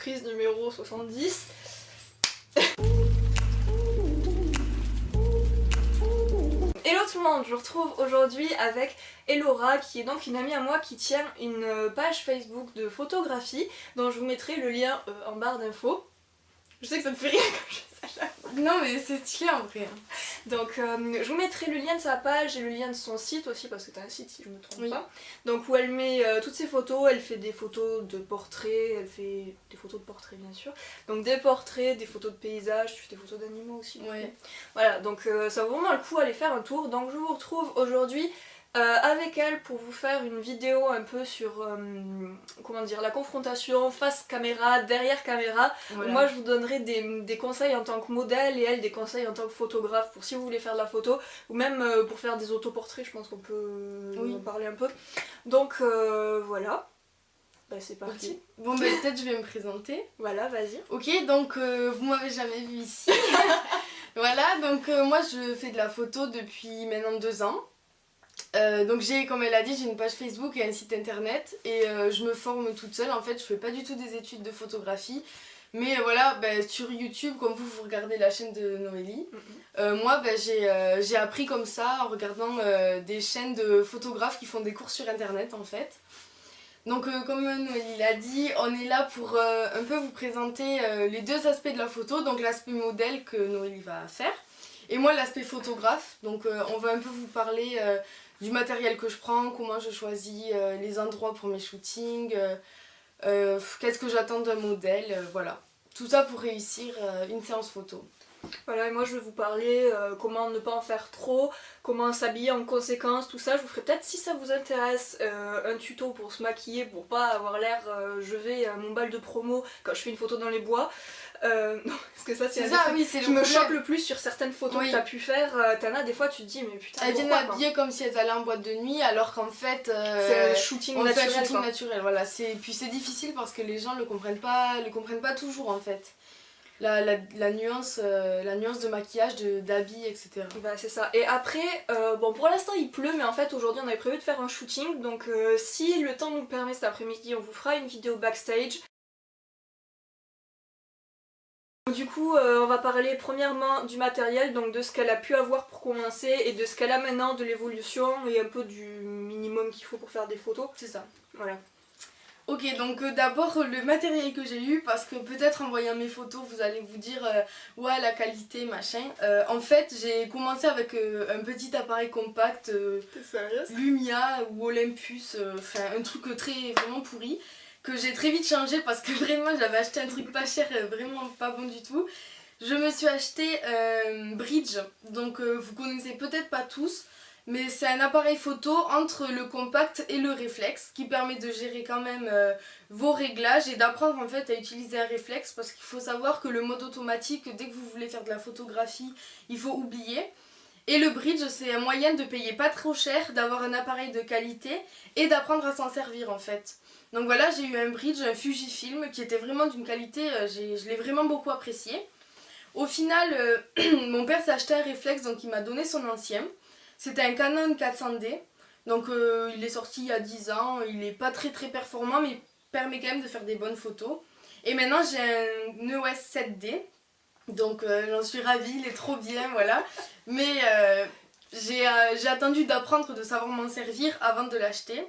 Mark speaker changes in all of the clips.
Speaker 1: surprise numéro 70. Hello tout le monde, je vous retrouve aujourd'hui avec Elora qui est donc une amie à moi qui tient une page Facebook de photographie dont je vous mettrai le lien en barre d'infos. Je sais que ça me fait rire quand je fais ça.
Speaker 2: Non mais c'est stylé en vrai.
Speaker 1: Donc je vous mettrai le lien de sa page et le lien de son site aussi parce que t'as un site si je me trompe pas. Donc où elle met toutes ses photos, elle fait des photos de portraits, elle fait des photos de portraits bien sûr. Donc des portraits, des photos de paysages, tu fais des photos d'animaux aussi.
Speaker 2: Ouais.
Speaker 1: Voilà, donc ça vaut vraiment le coup d'aller faire un tour. Donc je vous retrouve aujourd'hui avec elle pour vous faire une vidéo un peu sur comment dire, la confrontation face caméra, derrière caméra.
Speaker 2: Voilà.
Speaker 1: Moi je vous donnerai des conseils en tant que modèle et elle des conseils en tant que photographe pour si vous voulez faire de la photo ou même pour faire des autoportraits, je pense qu'on peut en parler un peu. Donc voilà, bah, c'est parti.
Speaker 2: Okay. Bon bah peut-être je vais me présenter.
Speaker 1: Voilà, vas-y.
Speaker 2: Ok, donc vous m'avez jamais vu ici. Voilà, donc moi je fais de la photo depuis maintenant 2 ans. Donc j'ai, comme elle a dit, j'ai une page Facebook et un site internet et je me forme toute seule. En fait je fais pas du tout des études de photographie, mais voilà, sur YouTube, comme vous regardez la chaîne de Noélie, moi j'ai appris comme ça en regardant des chaînes de photographes qui font des cours sur internet en fait. Donc comme Noélie l'a dit, on est là pour un peu vous présenter les deux aspects de la photo, donc l'aspect modèle que Noélie va faire et moi l'aspect photographe. Donc on va un peu vous parler du matériel que je prends, comment je choisis les endroits pour mes shootings, qu'est-ce que j'attends d'un modèle, voilà. Tout ça pour réussir une séance photo.
Speaker 1: Voilà, et moi je vais vous parler comment ne pas en faire trop, comment s'habiller en conséquence, tout ça. Je vous ferai peut-être, si ça vous intéresse, un tuto pour se maquiller, pour pas avoir l'air je vais à mon bal de promo quand je fais une photo dans les bois. Non, parce que ça c'est
Speaker 2: ça, oui, c'est
Speaker 1: je me choque le plus sur certaines photos que t'as pu faire. T'en as des fois tu te dis mais putain,
Speaker 2: elles viennent habillées comme si elles allaient en boîte de nuit alors qu'en fait
Speaker 1: c'est un shooting
Speaker 2: on
Speaker 1: naturel,
Speaker 2: fait un shooting naturel, voilà. Puis c'est difficile parce que les gens le comprennent pas toujours en fait. La nuance de maquillage, d'habits, etc.
Speaker 1: Bah c'est ça. Et après, bon pour l'instant il pleut, mais en fait aujourd'hui on avait prévu de faire un shooting, donc si le temps nous le permet cet après-midi, on vous fera une vidéo backstage. Du coup on va parler premièrement du matériel, donc de ce qu'elle a pu avoir pour commencer et de ce qu'elle a maintenant, de l'évolution et un peu du minimum qu'il faut pour faire des photos.
Speaker 2: C'est ça.
Speaker 1: Voilà.
Speaker 2: Ok, donc d'abord le matériel que j'ai eu, parce que peut-être en voyant mes photos vous allez vous dire ouais la qualité machin. En fait j'ai commencé avec un petit appareil compact Lumia ou Olympus, enfin un truc vraiment pourri, que j'ai très vite changé parce que vraiment j'avais acheté un truc pas cher, vraiment pas bon du tout. Je me suis acheté Bridge, donc vous connaissez peut-être pas tous. Mais c'est un appareil photo entre le compact et le réflexe qui permet de gérer quand même vos réglages et d'apprendre en fait à utiliser un réflexe, parce qu'il faut savoir que le mode automatique, dès que vous voulez faire de la photographie, il faut oublier. Et le bridge, c'est un moyen de payer pas trop cher, d'avoir un appareil de qualité et d'apprendre à s'en servir en fait. Donc voilà, j'ai eu un bridge, un Fujifilm qui était vraiment d'une qualité, je l'ai vraiment beaucoup apprécié. Au final, mon père s'est acheté un réflexe, donc il m'a donné son ancien. C'était un Canon 400D, donc il est sorti il y a 10 ans, il n'est pas très performant mais il permet quand même de faire des bonnes photos. Et maintenant j'ai un EOS 7D, donc j'en suis ravie, il est trop bien, voilà. Mais j'ai attendu d'apprendre, de savoir m'en servir avant de l'acheter.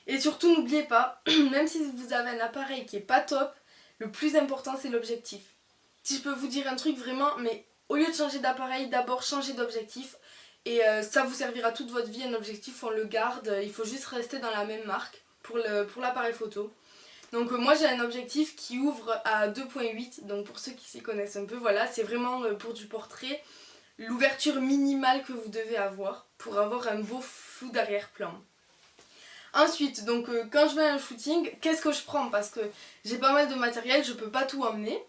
Speaker 2: Et surtout n'oubliez pas, même si vous avez un appareil qui est pas top, le plus important c'est l'objectif. Si je peux vous dire un truc vraiment, mais au lieu de changer d'appareil, d'abord changer d'objectif. Et ça vous servira toute votre vie, un objectif on le garde, il faut juste rester dans la même marque pour l'appareil photo. Donc moi j'ai un objectif qui ouvre à 2.8, donc pour ceux qui s'y connaissent un peu, voilà, c'est vraiment pour du portrait, l'ouverture minimale que vous devez avoir pour avoir un beau flou d'arrière-plan. Ensuite, donc quand je vais à un shooting, qu'est-ce que je prends? Parce que j'ai pas mal de matériel, je peux pas tout emmener.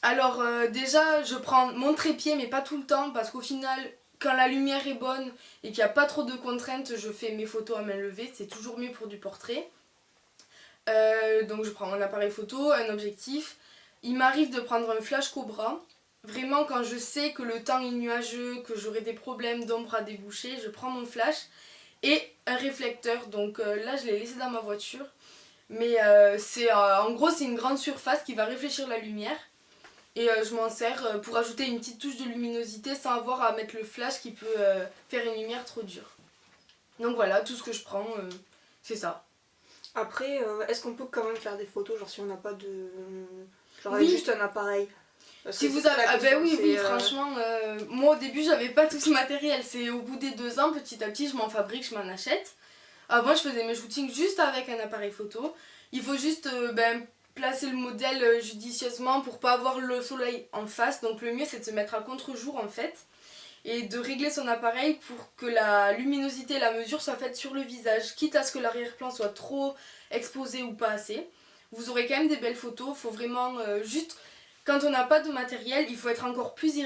Speaker 2: Alors déjà je prends mon trépied mais pas tout le temps, parce qu'au final, quand la lumière est bonne et qu'il n'y a pas trop de contraintes, je fais mes photos à main levée, c'est toujours mieux pour du portrait. Donc je prends mon appareil photo, un objectif. Il m'arrive de prendre un flash Cobra. Vraiment quand je sais que le temps est nuageux, que j'aurai des problèmes d'ombre à déboucher, je prends mon flash. Et un réflecteur, donc là je l'ai laissé dans ma voiture. Mais en gros c'est une grande surface qui va réfléchir la lumière. Et je m'en sers pour ajouter une petite touche de luminosité sans avoir à mettre le flash qui peut faire une lumière trop dure. Donc voilà, tout ce que je prends, c'est ça.
Speaker 1: Après, est-ce qu'on peut quand même faire des photos, genre si on n'a pas de... Genre
Speaker 2: Oui.
Speaker 1: avec juste un appareil?
Speaker 2: Si vous avez... Ah ben oui, franchement, moi au début j'avais pas tout ce matériel, c'est au bout des 2 ans, petit à petit je m'en fabrique, je m'en achète. Avant je faisais mes shootings juste avec un appareil photo. Il faut juste placer le modèle judicieusement pour pas avoir le soleil en face, donc le mieux c'est de se mettre à contre-jour en fait. Et de régler son appareil pour que la luminosité et la mesure soient faites sur le visage, quitte à ce que l'arrière-plan soit trop exposé ou pas assez. Vous aurez quand même des belles photos, faut vraiment juste... Quand on n'a pas de matériel, il faut être encore plus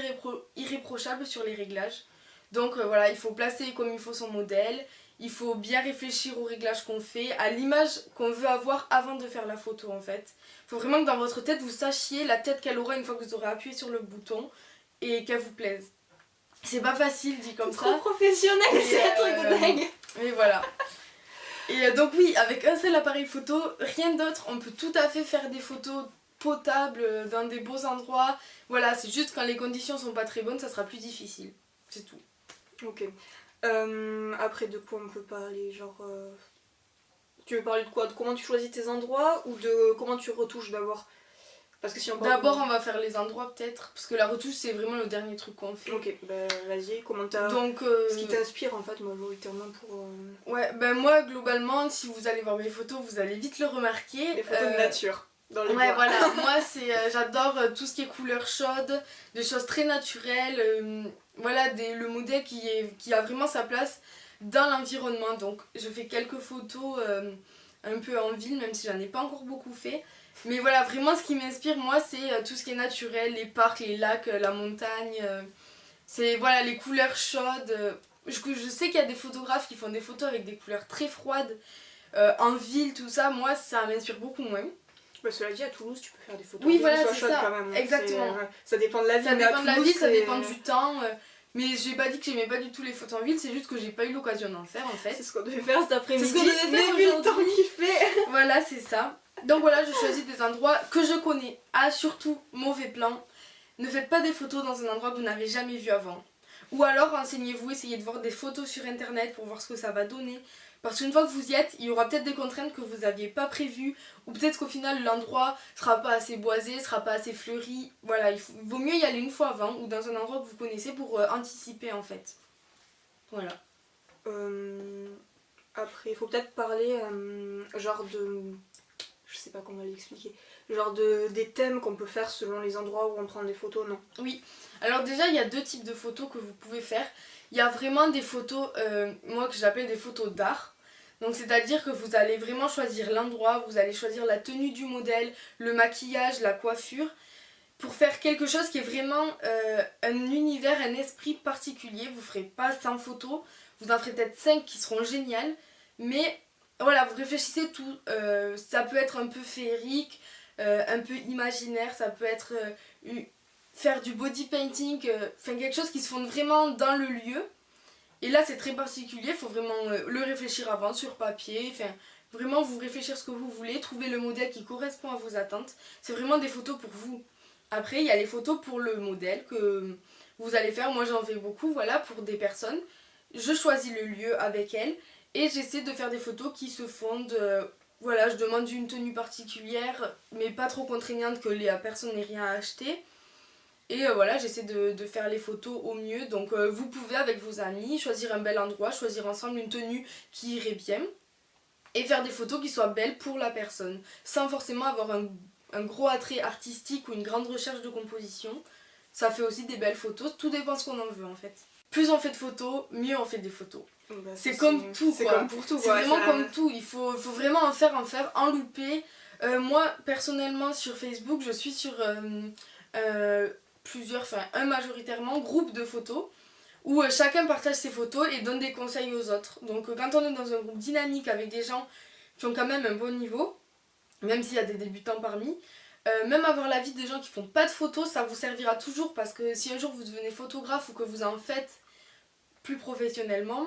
Speaker 2: irréprochable sur les réglages. Donc voilà, il faut placer comme il faut son modèle, il faut bien réfléchir aux réglages qu'on fait, à l'image qu'on veut avoir avant de faire la photo en fait. Il faut vraiment que dans votre tête, vous sachiez la tête qu'elle aura une fois que vous aurez appuyé sur le bouton et qu'elle vous plaise. C'est pas facile dit comme ça.
Speaker 1: Trop professionnel, c'est un truc de dingue.
Speaker 2: Mais voilà. Et donc oui, avec un seul appareil photo, rien d'autre, on peut tout à fait faire des photos potables dans des beaux endroits. Voilà, c'est juste quand les conditions sont pas très bonnes, ça sera plus difficile. C'est tout.
Speaker 1: Ok. Après, de quoi on peut parler? Genre... Tu veux parler de quoi? De comment tu choisis tes endroits ou de comment tu retouches d'abord? Parce que si on parle...
Speaker 2: D'abord, on va faire les endroits peut-être, parce que la retouche c'est vraiment le dernier truc qu'on fait.
Speaker 1: Ok, bah vas-y, comment t'as...
Speaker 2: Donc,
Speaker 1: ce qui t'inspire en fait, majoritairement pour...
Speaker 2: Ouais, ben moi globalement, si vous allez voir mes photos, vous allez vite le remarquer.
Speaker 1: Les photos de nature. Dans les
Speaker 2: Ouais,
Speaker 1: bois.
Speaker 2: voilà, moi c'est j'adore tout ce qui est couleurs chaudes, des choses très naturelles, voilà, le modèle qui a vraiment sa place dans l'environnement. Donc je fais quelques photos un peu en ville, même si j'en ai pas encore beaucoup fait. Mais voilà, vraiment ce qui m'inspire moi c'est tout ce qui est naturel, les parcs, les lacs, la montagne, c'est voilà les couleurs chaudes. Je sais qu'il y a des photographes qui font des photos avec des couleurs très froides en ville, tout ça, moi ça m'inspire beaucoup moins.
Speaker 1: Bah, cela dit, à Toulouse, tu peux faire des photos.
Speaker 2: Oui, voilà,
Speaker 1: soit
Speaker 2: c'est
Speaker 1: chaudes
Speaker 2: ça.
Speaker 1: quand même.
Speaker 2: Exactement.
Speaker 1: Ça dépend de la ville.
Speaker 2: Ça
Speaker 1: mais à
Speaker 2: dépend de la
Speaker 1: Toulouse,
Speaker 2: ville, ça
Speaker 1: c'est-
Speaker 2: dépend du temps. Mais j'ai pas dit que j'aimais pas du tout les photos en ville, c'est juste que j'ai pas eu l'occasion d'en faire en fait.
Speaker 1: C'est ce qu'on devait faire cet après-midi.
Speaker 2: C'est ce qu'on devait faire
Speaker 1: mais vu le temps
Speaker 2: aujourd'hui.
Speaker 1: qu'il fait.
Speaker 2: Voilà, c'est ça. Donc voilà, je choisis des endroits que je connais. Ah, surtout, mauvais plan. Ne faites pas des photos dans un endroit que vous n'avez jamais vu avant. Ou alors, renseignez-vous, essayez de voir des photos sur internet pour voir ce que ça va donner. Parce qu'une fois que vous y êtes, il y aura peut-être des contraintes que vous n'aviez pas prévues. Ou peut-être qu'au final, l'endroit sera pas assez boisé, sera pas assez fleuri. Voilà, il vaut mieux y aller une fois avant ou dans un endroit que vous connaissez pour anticiper en fait. Voilà.
Speaker 1: Après, il faut peut-être parler genre de... Je sais pas comment l'expliquer. Genre des thèmes qu'on peut faire selon les endroits où on prend des photos, non?
Speaker 2: Oui. Alors déjà, il y a 2 types de photos que vous pouvez faire. Il y a vraiment des photos, moi que j'appelle des photos d'art. Donc c'est-à-dire que vous allez vraiment choisir l'endroit, vous allez choisir la tenue du modèle, le maquillage, la coiffure, pour faire quelque chose qui est vraiment un univers, un esprit particulier. Vous ferez pas 100 photos, vous en ferez peut-être 5 qui seront géniales, mais voilà, vous réfléchissez tout. Ça peut être un peu féerique, un peu imaginaire, ça peut être faire du body painting, quelque chose qui se fonde vraiment dans le lieu. Et là c'est très particulier, il faut vraiment le réfléchir avant sur papier, vraiment vous réfléchir ce que vous voulez, trouver le modèle qui correspond à vos attentes. C'est vraiment des photos pour vous. Après il y a les photos pour le modèle que vous allez faire, moi j'en fais beaucoup, voilà, pour des personnes. Je choisis le lieu avec elles et j'essaie de faire des photos qui se fondent, voilà, je demande une tenue particulière mais pas trop contraignante que la personne n'ait rien à acheter. Et voilà, j'essaie de faire les photos au mieux. Donc vous pouvez avec vos amis choisir un bel endroit, choisir ensemble une tenue qui irait bien. Et faire des photos qui soient belles pour la personne. Sans forcément avoir un gros attrait artistique ou une grande recherche de composition. Ça fait aussi des belles photos, tout dépend ce qu'on en veut en fait. Plus on fait de photos, mieux on fait des photos.
Speaker 1: Bah,
Speaker 2: c'est comme tout
Speaker 1: c'est
Speaker 2: quoi.
Speaker 1: comme pour tout
Speaker 2: C'est
Speaker 1: quoi.
Speaker 2: vraiment comme tout, il faut vraiment en faire, en louper. Moi personnellement sur Facebook, je suis sur... un majoritairement groupe de photos où chacun partage ses photos et donne des conseils aux autres. Donc quand on est dans un groupe dynamique avec des gens qui ont quand même un bon niveau, même s'il y a des débutants parmi, même avoir l'avis des gens qui font pas de photos, ça vous servira toujours parce que si un jour vous devenez photographe ou que vous en faites plus professionnellement,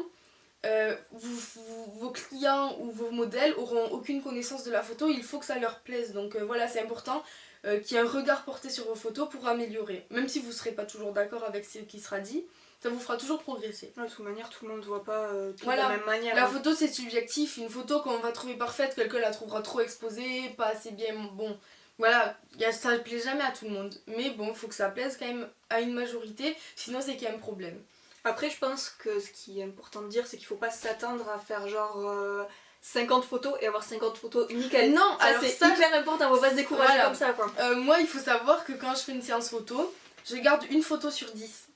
Speaker 2: vos clients ou vos modèles auront aucune connaissance de la photo, il faut que ça leur plaise. Donc voilà, c'est important qu'il y ait un regard porté sur vos photos pour améliorer. Même si vous ne serez pas toujours d'accord avec ce qui sera dit, ça vous fera toujours progresser.
Speaker 1: De toute manière, tout le monde ne voit pas tout
Speaker 2: Voilà,
Speaker 1: de la même manière.
Speaker 2: la photo c'est subjectif, une photo qu'on va trouver parfaite, quelqu'un la trouvera trop exposée, pas assez bien, bon, voilà, ça ne plaît jamais à tout le monde. Mais bon, il faut que ça plaise quand même à une majorité, sinon c'est qu'il y a un problème.
Speaker 1: Après, je pense que ce qui est important de dire, c'est qu'il faut pas s'attendre à faire genre 50 photos et avoir 50 photos nickel.
Speaker 2: Non,
Speaker 1: ça,
Speaker 2: alors
Speaker 1: c'est
Speaker 2: ça,
Speaker 1: hyper important, faut pas se décourager
Speaker 2: voilà.
Speaker 1: comme ça quoi.
Speaker 2: Moi, il faut savoir que quand je fais une séance photo, je garde une photo sur 10.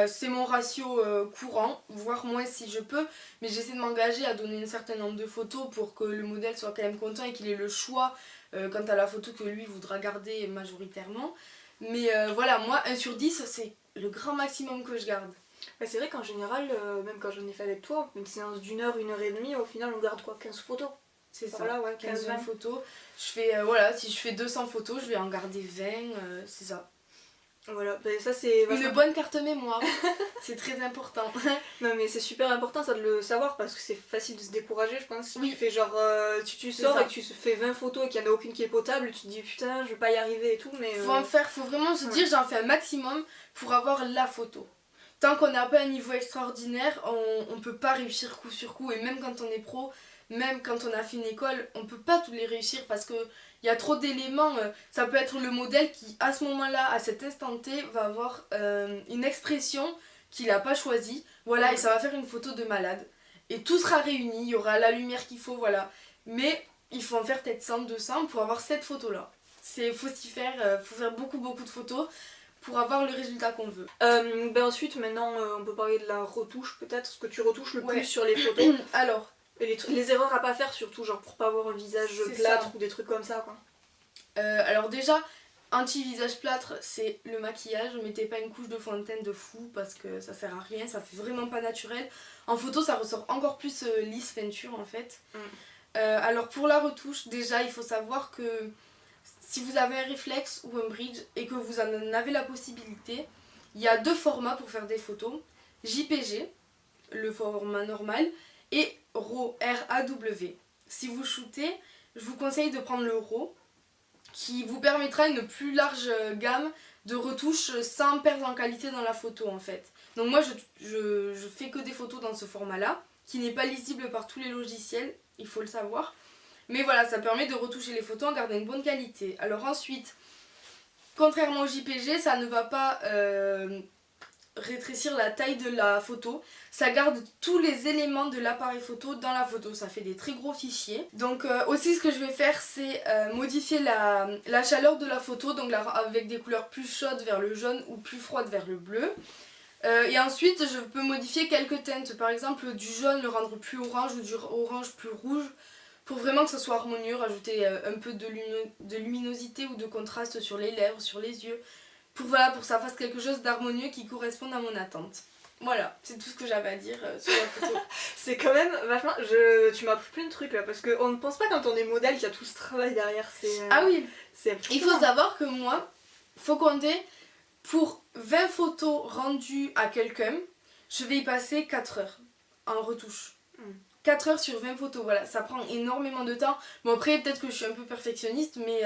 Speaker 2: C'est mon ratio courant, voire moins si je peux, mais j'essaie de m'engager à donner un certain nombre de photos pour que le modèle soit quand même content et qu'il ait le choix quant à la photo que lui voudra garder majoritairement. Mais voilà, moi 1 sur 10 c'est le grand maximum que je garde.
Speaker 1: Bah, c'est vrai qu'en général, même quand j'en ai fait avec toi, une séance d'1 heure, 1 heure et demie, au final on garde quoi, 15 photos.
Speaker 2: C'est ça,
Speaker 1: voilà, ouais,
Speaker 2: 15-20 photos. Je fais, voilà, si je fais 200 photos, je vais en garder 20, c'est ça.
Speaker 1: Voilà, bah, ça c'est
Speaker 2: Une bonne carte mémoire, c'est très important.
Speaker 1: Non mais c'est super important ça de le savoir parce que c'est facile de se décourager je pense. Si
Speaker 2: Oui.
Speaker 1: tu fais genre, tu sors et que tu fais 20 photos et qu'il n'y en a aucune qui est potable, tu te dis putain je vais pas y arriver et tout mais...
Speaker 2: Faut vraiment se dire j'en fais un maximum pour avoir la photo. Tant qu'on n'a pas un niveau extraordinaire, on peut pas réussir coup sur coup et même quand on est pro, même quand on a fait une école, on peut pas tous les réussir parce que il y a trop d'éléments. Ça peut être le modèle qui, à ce moment-là, à cet instant T, va avoir une expression qu'il n'a pas choisie. Voilà, et ça va faire une photo de malade. Et tout sera réuni, il y aura la lumière qu'il faut, voilà. Mais il faut en faire peut-être 100, 200 pour avoir cette photo-là. Faut s'y faire, faut faire beaucoup de photos pour avoir le résultat qu'on veut.
Speaker 1: Ben ensuite, maintenant, on peut parler de la retouche peut-être, ce que tu retouches le plus sur les photos.
Speaker 2: Alors,
Speaker 1: et les erreurs à pas faire surtout, genre pour pas avoir un visage plâtre ou des trucs comme ça quoi.
Speaker 2: Alors déjà, anti-visage plâtre, c'est le maquillage. Ne mettez pas une couche de fond de teint de fou parce que ça sert à rien, ça fait vraiment pas naturel. En photo, ça ressort encore plus lisse peinture en fait. Alors pour la retouche, déjà, il faut savoir que si vous avez un réflexe ou un bridge et que vous en avez la possibilité, il y a 2 formats pour faire des photos. JPG, le format normal, et RAW, R-A-W. Si vous shootez, je vous conseille de prendre le RAW, qui vous permettra une plus large gamme de retouches sans perdre en qualité dans la photo en fait. Donc moi je fais que des photos dans ce format là, qui n'est pas lisible par tous les logiciels, il faut le savoir. Mais voilà, ça permet de retoucher les photos en gardant une bonne qualité. Alors ensuite, contrairement au JPG, ça ne va pas rétrécir la taille de la photo. Ça garde tous les éléments de l'appareil photo dans la photo. Ça fait des très gros fichiers. Donc aussi ce que je vais faire, c'est modifier la chaleur de la photo. Donc avec des couleurs plus chaudes vers le jaune ou plus froides vers le bleu. Et ensuite, je peux modifier quelques teintes. Par exemple, du jaune, le rendre plus orange ou du orange plus rouge. Pour vraiment que ça soit harmonieux, rajouter un peu de luminosité ou de contraste sur les lèvres, sur les yeux. Pour que ça fasse quelque chose d'harmonieux qui corresponde à mon attente. Voilà, c'est tout ce que j'avais à dire sur la photo.
Speaker 1: C'est quand même vachement... Tu m'as appris plein de trucs là, parce qu'on ne pense pas quand on est modèle qu'il y a tout ce travail derrière.
Speaker 2: Ah oui,
Speaker 1: c'est
Speaker 2: il faut savoir que moi, faut compter, pour 20 photos rendues à quelqu'un, je vais y passer 4 heures en retouche. 4 heures sur 20 photos, voilà, ça prend énormément de temps. Bon après, peut-être que je suis un peu perfectionniste, mais...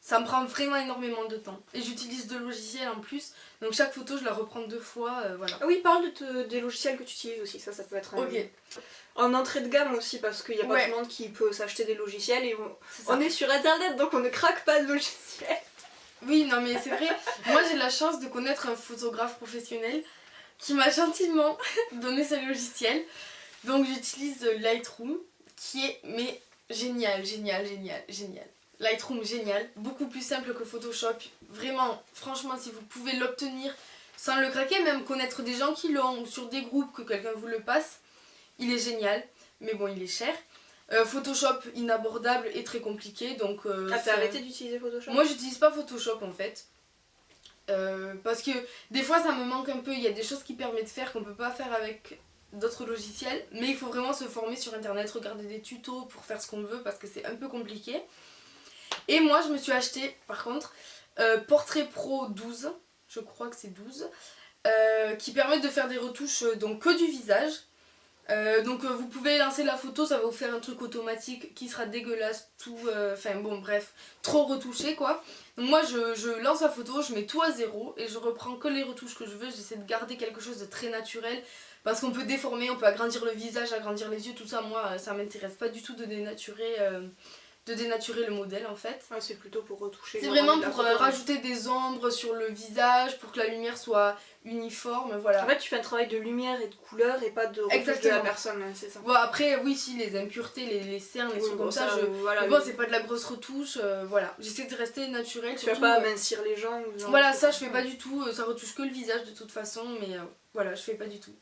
Speaker 2: ça me prend vraiment énormément de temps. Et j'utilise 2 logiciels en plus. Donc chaque photo, je la reprends 2 fois. Voilà.
Speaker 1: Ah oui, parle des logiciels que tu utilises aussi. Ça peut être en entrée de gamme aussi. Parce qu'il n'y a pas tout le monde qui peut s'acheter des logiciels. Et on est sur internet, donc on ne craque pas de logiciels.
Speaker 2: Oui, non mais c'est vrai. Moi j'ai la chance de connaître un photographe professionnel qui m'a gentiment donné ce logiciel. Donc j'utilise Lightroom qui est génial. Lightroom génial, beaucoup plus simple que Photoshop, vraiment, franchement si vous pouvez l'obtenir sans le craquer, même connaître des gens qui l'ont ou sur des groupes que quelqu'un vous le passe, il est génial, mais bon il est cher. Photoshop inabordable et très compliqué donc...
Speaker 1: t'as arrêté d'utiliser Photoshop?
Speaker 2: Moi j'utilise pas Photoshop en fait, parce que des fois ça me manque un peu, il y a des choses qui permettent de faire qu'on peut pas faire avec d'autres logiciels, mais il faut vraiment se former sur internet, regarder des tutos pour faire ce qu'on veut parce que c'est un peu compliqué. Et moi je me suis acheté par contre Portrait Pro 12, je crois que c'est 12, qui permet de faire des retouches donc que du visage. Donc vous pouvez lancer la photo, ça va vous faire un truc automatique qui sera dégueulasse, tout, enfin bon bref, trop retouché quoi. Donc moi je lance la photo, je mets tout à zéro et je reprends que les retouches que je veux, j'essaie de garder quelque chose de très naturel parce qu'on peut déformer, on peut agrandir le visage, agrandir les yeux, tout ça, moi ça m'intéresse pas du tout de dénaturer le modèle en fait.
Speaker 1: Ouais, c'est plutôt pour retoucher.
Speaker 2: C'est vraiment pour rajouter des ombres sur le visage, pour que la lumière soit uniforme, voilà.
Speaker 1: En fait, tu fais un travail de lumière et de couleur et pas de retouche de la personne, c'est ça.
Speaker 2: Bon, après, oui, si, les impuretés, les cernes, les trucs comme ça,
Speaker 1: voilà,
Speaker 2: mais bon, c'est pas de la grosse retouche, voilà. J'essaie de rester naturel.
Speaker 1: Tu vas pas amincir les gens.
Speaker 2: Voilà, ça je fais pas du tout, ça retouche que le visage de toute façon, mais voilà, je fais pas du tout.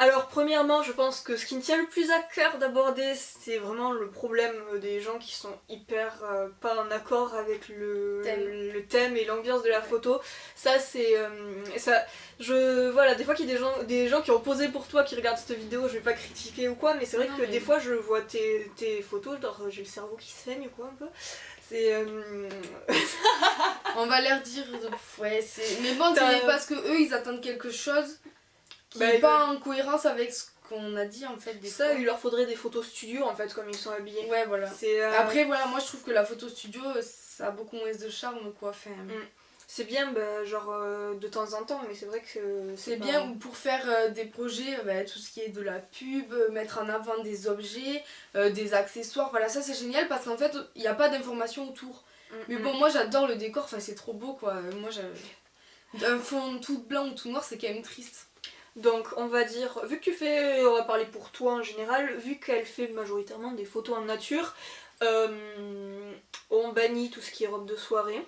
Speaker 1: Alors premièrement, je pense que ce qui me tient le plus à cœur d'aborder, c'est vraiment le problème des gens qui sont hyper pas en accord avec le thème et l'ambiance de la photo. Ça c'est... voilà, des fois qu'il y a des gens qui ont posé pour toi, qui regardent cette vidéo, je vais pas critiquer ou quoi, mais c'est vrai que des fois je vois tes photos, genre j'ai le cerveau qui saigne quoi un peu. C'est...
Speaker 2: On va leur dire... Ouais, c'est... Mais bon, c'est parce que eux ils attendent quelque chose qui n'est pas en cohérence avec ce qu'on a dit en fait.
Speaker 1: Il leur faudrait des photos studio en fait, comme ils sont habillés.
Speaker 2: Ouais, voilà. Après, voilà, moi je trouve que la photo studio ça a beaucoup moins de charme quoi. Enfin,
Speaker 1: c'est bien, genre de temps en temps, mais c'est vrai que
Speaker 2: c'est bien ou pour faire des projets, tout ce qui est de la pub, mettre en avant des objets, des accessoires, voilà, ça c'est génial parce qu'en fait il n'y a pas d'informations autour. Mais bon, moi j'adore le décor, enfin c'est trop beau quoi. Moi un fond tout blanc ou tout noir, c'est quand même triste.
Speaker 1: Donc on va dire, vu que on va parler pour toi en général, vu qu'elle fait majoritairement des photos en nature, on bannit tout ce qui est robe de soirée.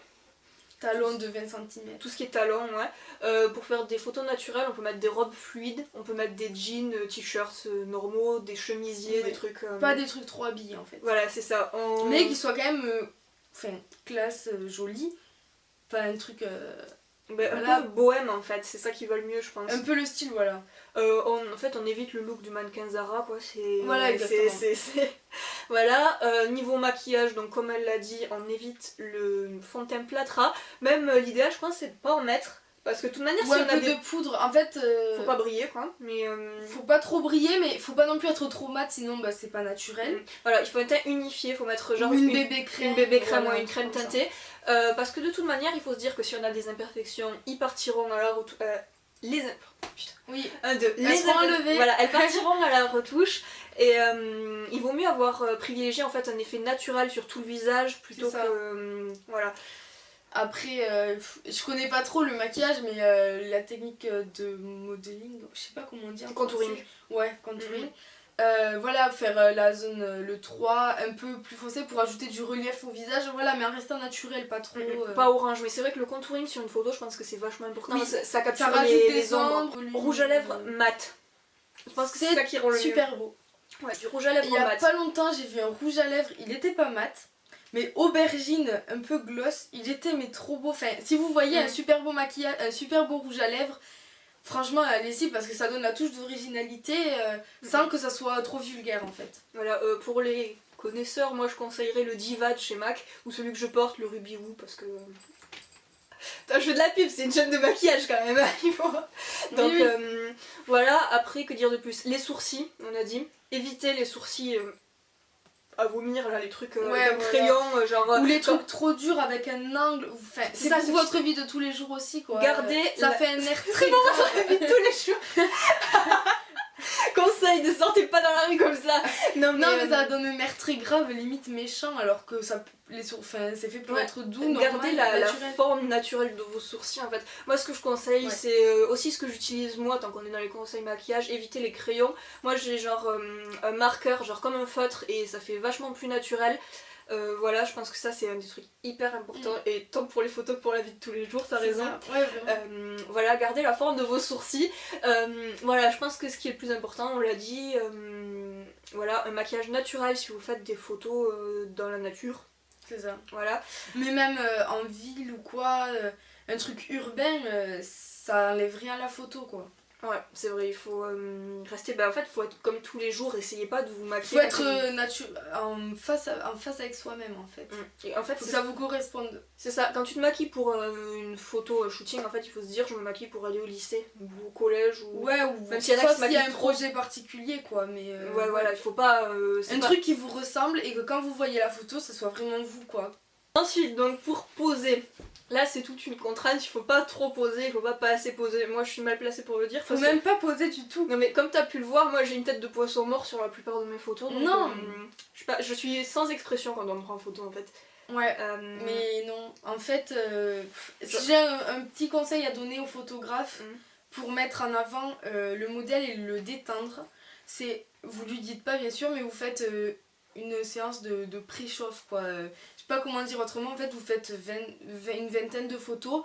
Speaker 2: Talons de 20 cm.
Speaker 1: Tout ce qui est talons, ouais. Pour faire des photos naturelles, on peut mettre des robes fluides, on peut mettre des jeans, t-shirts normaux, des chemisiers, des trucs...
Speaker 2: Pas des trucs trop habillés en fait.
Speaker 1: Voilà, c'est ça.
Speaker 2: Mais qui soient quand même classe, jolie. Pas un truc...
Speaker 1: voilà. Un peu bohème en fait, c'est ça qui va le mieux je pense.
Speaker 2: Un peu le style, voilà.
Speaker 1: En fait on évite le look du mannequin Zara quoi,
Speaker 2: voilà, exactement.
Speaker 1: Voilà, niveau maquillage, donc comme elle l'a dit, on évite le fond de teint plâtras. Même l'idéal je pense c'est de pas en mettre. Parce que de toute manière,
Speaker 2: si on a de poudre, en fait...
Speaker 1: faut pas briller quoi, mais...
Speaker 2: Faut pas trop briller, mais faut pas non plus être trop mat, sinon c'est pas naturel.
Speaker 1: Voilà, il faut un teint unifié, faut mettre genre
Speaker 2: une bébé crème.
Speaker 1: Une bébé crème, voilà, ou une crème teintée. Parce que de toute manière, il faut se dire que si on a des imperfections, ils partiront à la retouche...
Speaker 2: Oui,
Speaker 1: elles seront enlevées. Voilà, elles partiront à la retouche. Et il vaut mieux avoir privilégié en fait un effet naturel sur tout le visage plutôt que... voilà.
Speaker 2: Après, je connais pas trop le maquillage, mais la technique de modeling, je sais pas comment dire.
Speaker 1: Contouring.
Speaker 2: Ouais, contouring. Voilà, faire la zone, le 3 un peu plus foncé pour ajouter du relief au visage, voilà, mais en restant naturel, pas trop...
Speaker 1: Pas orange, mais c'est vrai que le contouring sur une photo, je pense que c'est vachement important.
Speaker 2: Oui,
Speaker 1: ça capture
Speaker 2: ça rajoute les ombres.
Speaker 1: Rouge à lèvres mat. Je pense que c'est ça qui rend le
Speaker 2: super beau.
Speaker 1: Ouais, du rouge à lèvres mat.
Speaker 2: Il y a pas longtemps, j'ai vu un rouge à lèvres, il était pas mat. Mais aubergine, un peu gloss, il était mais trop beau. Enfin, si vous voyez un super beau maquillage, un super beau rouge à lèvres, franchement allez-y parce que ça donne la touche d'originalité sans que ça soit trop vulgaire en fait.
Speaker 1: Voilà, pour les connaisseurs, moi je conseillerais le Diva de chez MAC ou celui que je porte, le Ruby Woo, parce que... je fais de la pub, c'est une chaîne de maquillage quand même, il faut... Donc oui. Voilà, après que dire de plus? Les sourcils, on a dit, évitez les sourcils... à vomir là, les trucs d'un crayon genre
Speaker 2: ou les trucs trop durs avec un angle, enfin, c'est pour votre vie de tous les jours aussi quoi.
Speaker 1: Gardez
Speaker 2: ça fait un air très
Speaker 1: bon votre vie de tous les jours. Conseil, ne sortez pas dans la rue comme ça. Non mais ça
Speaker 2: donne un air très grave, limite méchant, alors que ça c'est fait pour être doux.
Speaker 1: Gardez la forme naturelle de vos sourcils en fait. Moi ce que je conseille c'est aussi ce que j'utilise moi tant qu'on est dans les conseils maquillage, éviter les crayons. Moi j'ai genre un marqueur, genre comme un feutre et ça fait vachement plus naturel. Voilà, je pense que ça c'est un des trucs hyper importants et tant pour les photos que pour la vie de tous les jours, t'as raison.
Speaker 2: Ouais,
Speaker 1: voilà, gardez la forme de vos sourcils. Voilà, je pense que ce qui est le plus important, on l'a dit, voilà, un maquillage naturel si vous faites des photos dans la nature.
Speaker 2: C'est ça.
Speaker 1: Voilà.
Speaker 2: Mais même en ville ou quoi, un truc urbain, ça enlève rien à la photo quoi.
Speaker 1: Ouais, c'est vrai, il faut rester. Bah, en fait, il faut être comme tous les jours, essayez pas de vous
Speaker 2: Il
Speaker 1: maquiller.
Speaker 2: faut être en face avec soi-même en fait.
Speaker 1: Et en fait,
Speaker 2: Faut que ça vous corresponde.
Speaker 1: c'est ça, quand tu te maquilles pour une photo shooting, en fait, il faut se dire je me maquille pour aller au lycée ou au collège ou.
Speaker 2: Ouais, ou
Speaker 1: même s'il y en a qui se
Speaker 2: s'il y a un
Speaker 1: maquillent trop.
Speaker 2: projet particulier quoi, mais.
Speaker 1: Ouais, voilà, il faut pas.
Speaker 2: Un truc qui vous ressemble et que quand vous voyez la photo, ça soit vraiment vous quoi.
Speaker 1: Ensuite, donc pour poser, là c'est toute une contrainte, il faut pas trop poser, il faut pas assez poser. Moi je suis mal placée pour le dire.
Speaker 2: Faut même pas poser du tout.
Speaker 1: Non mais comme t'as pu le voir, moi j'ai une tête de poisson mort sur la plupart de mes photos. Donc,
Speaker 2: Non.
Speaker 1: je suis sans expression quand on me prend en photo en fait.
Speaker 2: Ouais, mais non. En fait, si j'ai un petit conseil à donner aux photographes pour mettre en avant le modèle et le déteindre, c'est, vous lui dites pas bien sûr, mais vous faites une séance de préchauffe quoi. Je sais pas comment dire autrement, en fait vous faites une vingtaine de photos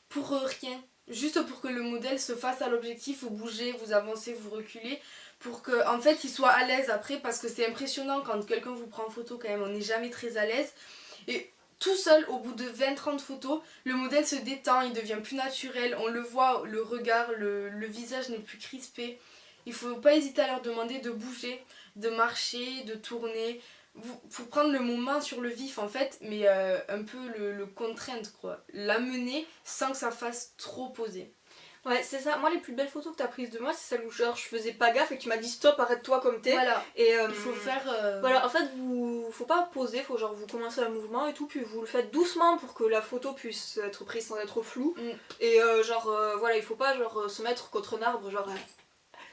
Speaker 2: pour rien. Juste pour que le modèle se fasse à l'objectif, vous bougez, vous avancez, vous reculez, pour que en fait il soit à l'aise après, parce que c'est impressionnant quand quelqu'un vous prend en photo quand même, on n'est jamais très à l'aise. Et tout seul, au bout de 20-30 photos, le modèle se détend, il devient plus naturel, on le voit, le regard, le visage n'est plus crispé. Il faut pas hésiter à leur demander de bouger, de marcher, de tourner. Faut prendre le moment sur le vif en fait, mais un peu le contraindre quoi. L'amener sans que ça fasse trop poser.
Speaker 1: Ouais, c'est ça. Moi, les plus belles photos que t'as prises de moi, c'est celles où genre, je faisais pas gaffe et que tu m'as dit stop, arrête-toi comme t'es.
Speaker 2: Voilà.
Speaker 1: Et
Speaker 2: il faut faire.
Speaker 1: Voilà, en fait, faut pas poser, faut genre vous commencez un mouvement et tout, puis vous le faites doucement pour que la photo puisse être prise sans être floue. Et voilà, il faut pas genre se mettre contre un arbre, genre.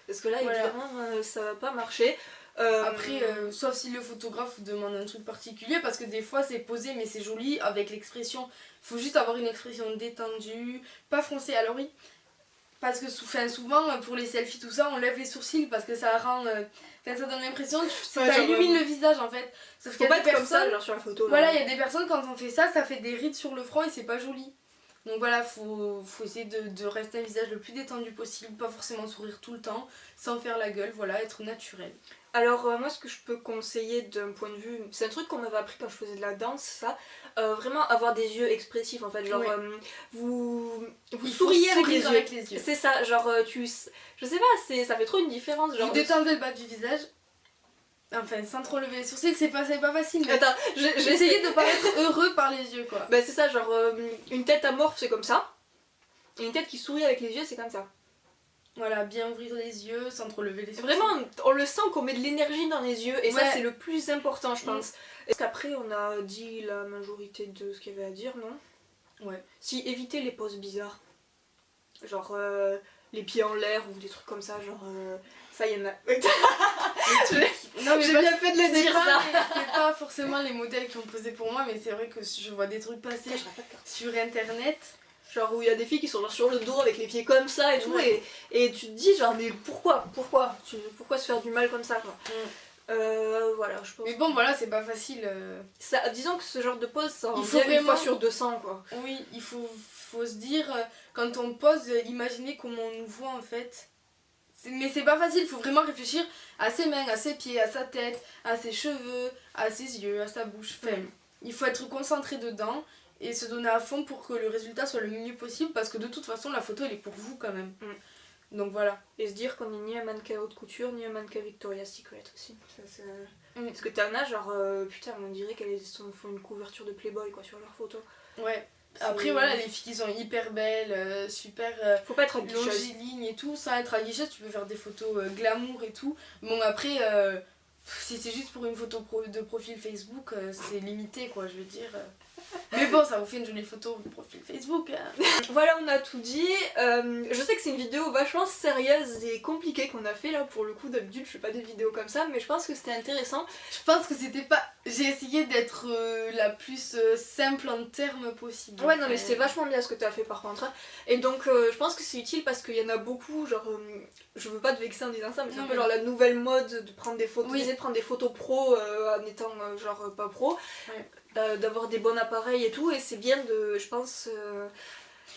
Speaker 1: Parce que là, évidemment, ça va pas marcher.
Speaker 2: Après, sauf si le photographe vous demande un truc particulier, parce que des fois c'est posé mais c'est joli avec l'expression. Faut juste avoir une expression détendue, pas froncée. Alors oui, parce que souvent pour les selfies tout ça, on lève les sourcils parce que ça rend. Ça donne l'impression, ça illumine le visage en fait. Sauf
Speaker 1: faut pas être comme ça genre sur la photo.
Speaker 2: Voilà, il y a des personnes quand on fait ça, ça fait des rides sur le front et c'est pas joli. Donc voilà, faut essayer de rester un visage le plus détendu possible, pas forcément sourire tout le temps, sans faire la gueule, voilà, être naturel.
Speaker 1: Alors moi ce que je peux conseiller d'un point de vue, c'est un truc qu'on m'avait appris quand je faisais de la danse, ça, vraiment avoir des yeux expressifs en fait, genre vous souriez avec les yeux. C'est ça, genre je sais pas, ça fait trop une différence. Genre,
Speaker 2: vous détendez le bas du visage. Enfin, sans trop lever les sourcils, c'est pas facile. Mais
Speaker 1: attends,
Speaker 2: j'ai essayé de paraître heureux par les yeux quoi.
Speaker 1: Bah c'est ça, genre une tête amorphe c'est comme ça, et une tête qui sourit avec les yeux c'est comme ça.
Speaker 2: Voilà, bien ouvrir les yeux sans trop lever les sourcils.
Speaker 1: Vraiment, on le sent qu'on met de l'énergie dans les yeux et ça c'est le plus important je pense. Est-ce qu'après on a dit la majorité de ce qu'il y avait à dire, non?
Speaker 2: Ouais.
Speaker 1: Si, évitez les poses bizarres. Genre les pieds en l'air ou des trucs comme ça, genre ça y en a.
Speaker 2: Non mais
Speaker 1: j'ai bien fait de le dire ça.
Speaker 2: C'est pas forcément les modèles qui ont posé pour moi, mais c'est vrai que je vois des trucs passer sur internet.
Speaker 1: Genre où il y a des filles qui sont genre sur le dos avec les pieds comme ça et tout, et tu te dis genre mais pourquoi se faire du mal comme ça quoi. Voilà, je pense.
Speaker 2: Mais bon voilà, c'est pas facile.
Speaker 1: Ça, disons que ce genre de pose ça en
Speaker 2: faut
Speaker 1: vient
Speaker 2: vraiment...
Speaker 1: une fois sur 200 quoi.
Speaker 2: Oui, il faut se dire, quand on pose, imaginez comment on nous voit en fait. Mais c'est pas facile, il faut vraiment réfléchir à ses mains, à ses pieds, à sa tête, à ses cheveux, à ses yeux, à sa bouche. Enfin, il faut être concentré dedans et se donner à fond pour que le résultat soit le mieux possible, parce que de toute façon la photo elle est pour vous quand même. Donc voilà.
Speaker 1: Et se dire qu'on n'est ni un mannequin haute couture ni un mannequin Victoria's Secret aussi. Parce que t'en as genre putain on dirait qu'elles font une couverture de Playboy quoi sur leurs photos.
Speaker 2: Ouais. Après voilà, les filles qui sont hyper belles, super
Speaker 1: faut pas être
Speaker 2: longiligne et tout, sans être aguicheuse, tu peux faire des photos glamour et tout. Bon après si c'est juste pour une photo de profil Facebook, c'est limité quoi, je veux dire. Mais bon, ça vous fait une jolie photo de profil Facebook.
Speaker 1: Voilà, on a tout dit. Je sais que c'est une vidéo vachement sérieuse et compliquée qu'on a fait là pour le coup. D'habitude, je fais pas des vidéos comme ça, mais je pense que c'était intéressant.
Speaker 2: Je pense que c'était pas. J'ai essayé d'être la plus simple en termes possible.
Speaker 1: Ouais, non, mais c'est vachement bien ce que t'as fait par contre. Et donc, je pense que c'est utile parce qu'il y en a beaucoup. Genre, je veux pas te vexer en disant ça, mais c'est un peu genre la nouvelle mode de prendre des photos, d'essayer de prendre des photos pro en étant genre pas pro. D'avoir des bons appareils et tout, et c'est bien de, je pense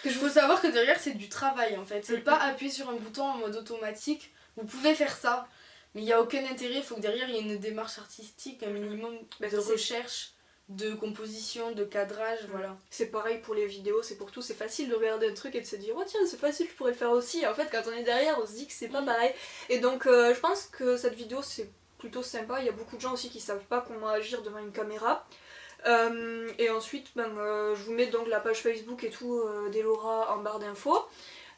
Speaker 2: que je faut savoir que derrière c'est du travail en fait, c'est pas appuyer sur un bouton en mode automatique, vous pouvez faire ça mais il n'y a aucun intérêt, il faut que derrière il y ait une démarche artistique, un minimum de recherche, de composition, de cadrage, voilà.
Speaker 1: C'est pareil pour les vidéos, c'est pour tout, c'est facile de regarder un truc et de se dire oh tiens c'est facile, je pourrais le faire aussi. Et en fait quand on est derrière on se dit que c'est pas pareil. Et donc je pense que cette vidéo c'est plutôt sympa, il y a beaucoup de gens aussi qui savent pas comment agir devant une caméra. Et ensuite je vous mets donc la page Facebook et tout d'Elora en barre d'infos.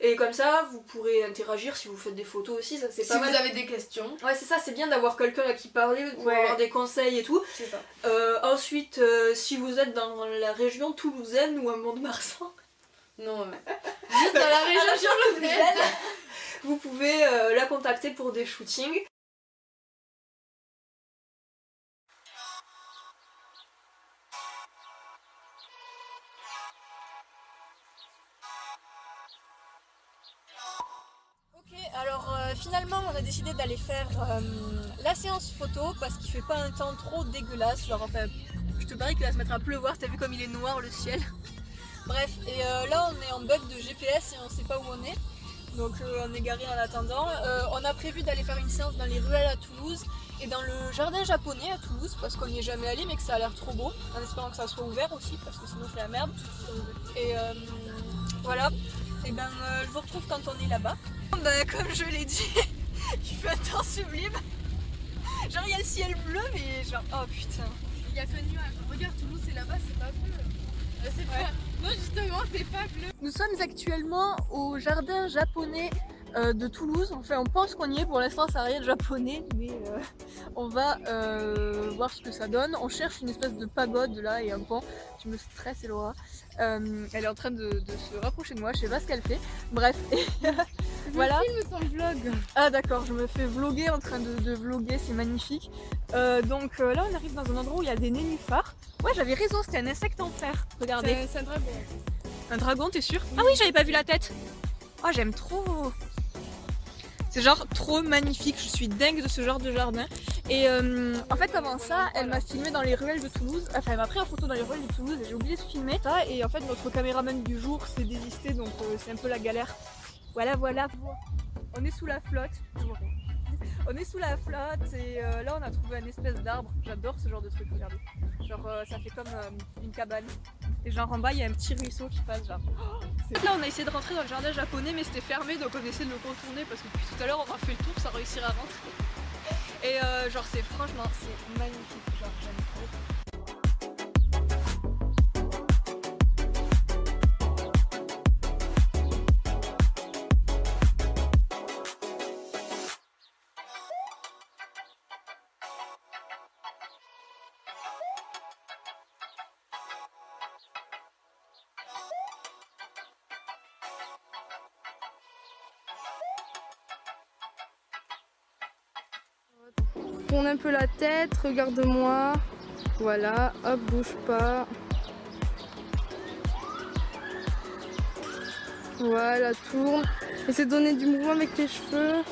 Speaker 1: Et comme ça, vous pourrez interagir si vous faites des photos aussi, ça c'est pas mal.
Speaker 2: Si vous avez des questions.
Speaker 1: Ouais, c'est ça, c'est bien d'avoir quelqu'un à qui parler pour avoir des conseils et tout.
Speaker 2: C'est ça.
Speaker 1: Ensuite, si vous êtes dans la région toulousaine ou à Mont-de-Marsan.
Speaker 2: Non, juste dans la région toulousaine.
Speaker 1: Vous pouvez la contacter pour des shootings. Alors finalement on a décidé d'aller faire la séance photo parce qu'il fait pas un temps trop dégueulasse, genre enfin je te parie qu'il va se mettre à pleuvoir, t'as vu comme il est noir le ciel. Bref, et là on est en bug de GPS et on sait pas où on est, donc on est garé en attendant. On a prévu d'aller faire une séance dans les ruelles à Toulouse et dans le jardin japonais à Toulouse parce qu'on n'y est jamais allé mais que ça a l'air trop beau, en espérant que ça soit ouvert aussi parce que sinon c'est la merde. Et voilà, et je vous retrouve quand on est là-bas. Comme je l'ai dit, il fait un temps sublime. Genre il y a le ciel bleu mais genre oh putain.
Speaker 2: Il y a que nuage. Regarde Toulouse c'est là-bas, c'est pas bleu. C'est pas... Non justement c'est pas bleu.
Speaker 1: Nous sommes actuellement au jardin japonais de Toulouse. Enfin on pense qu'on y est, pour l'instant ça n'a rien de japonais mais on va voir ce que ça donne. On cherche une espèce de pagode là et un pont. Tu me stresses Elora. Elle est en train de se rapprocher de moi, je sais pas ce qu'elle fait. Bref, voilà.
Speaker 2: Je filme ton vlog.
Speaker 1: Ah d'accord, je me fais vloguer en train de vloguer, c'est magnifique. Donc là on arrive dans un endroit où il y a des nénuphars. Ouais j'avais raison, c'était un insecte en fer, regardez.
Speaker 2: C'est un dragon.
Speaker 1: Un dragon, t'es sûr? Ah oui, j'avais pas vu la tête. Oh j'aime trop. C'est genre trop magnifique, je suis dingue de ce genre de jardin. Et en fait avant ça, elle m'a filmé dans les ruelles de Toulouse, enfin elle m'a pris en photo dans les ruelles de Toulouse et j'ai oublié de filmer ça. Et en fait notre caméraman du jour s'est désisté donc c'est un peu la galère. Voilà. On est sous la flotte. On est sous la flotte et là on a trouvé un espèce d'arbre. J'adore ce genre de truc, regardez. Genre ça fait comme une cabane. Et genre en bas il y a un petit ruisseau qui passe genre. Là on a essayé de rentrer dans le jardin japonais mais c'était fermé donc on essaie de le contourner parce que depuis tout à l'heure on a fait le tour sans réussir à rentrer. Et genre c'est franchement c'est magnifique, genre j'aime trop.
Speaker 2: Tourne un peu la tête, regarde-moi. Voilà, hop, bouge pas. Voilà, tourne. Essaie de donner du mouvement avec tes cheveux.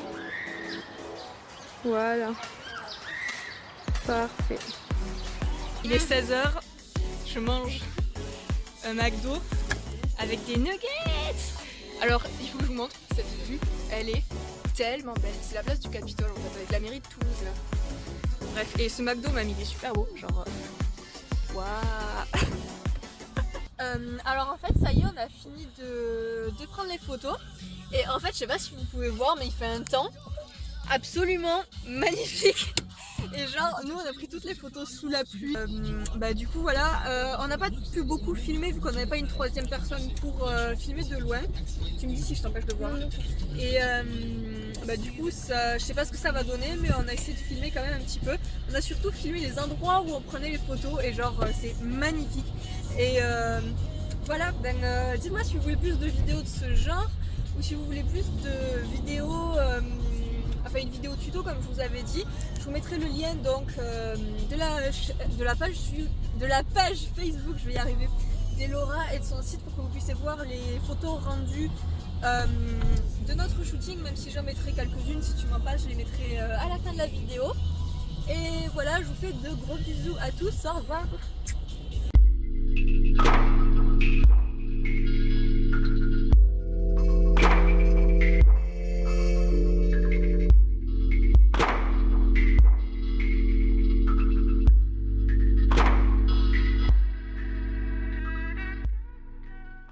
Speaker 2: Voilà. Parfait.
Speaker 1: Il est 16h, je mange un McDo avec des nuggets. Alors il faut que je vous montre cette vue, elle est tellement belle. C'est la place du Capitole en fait, avec la mairie de Toulouse là. Bref, et ce McDo m'a mis, il est super beau, genre waouh. Alors en fait ça y est, on a fini de prendre les photos. Et en fait je sais pas si vous pouvez voir mais il fait un temps absolument magnifique. Et genre nous on a pris toutes les photos sous la pluie. Du coup voilà, on n'a pas pu beaucoup filmer vu qu'on n'avait pas une troisième personne pour filmer de loin. Tu me dis si je t'empêche de voir. Et du coup ça, je sais pas ce que ça va donner mais on a essayé de filmer quand même un petit peu. On a surtout filmé les endroits où on prenait les photos et genre c'est magnifique. Et voilà, dites-moi si vous voulez plus de vidéos de ce genre ou si vous voulez plus de vidéos, enfin une vidéo tuto comme je vous avais dit. Je vous mettrai le lien donc de la page Facebook, je vais y arriver, d'Elora et de son site pour que vous puissiez voir les photos rendues de notre shooting, même si j'en mettrai quelques-unes, si tu m'en passes je les mettrai à la fin de la vidéo. Et voilà, je vous fais de gros bisous à tous, au revoir.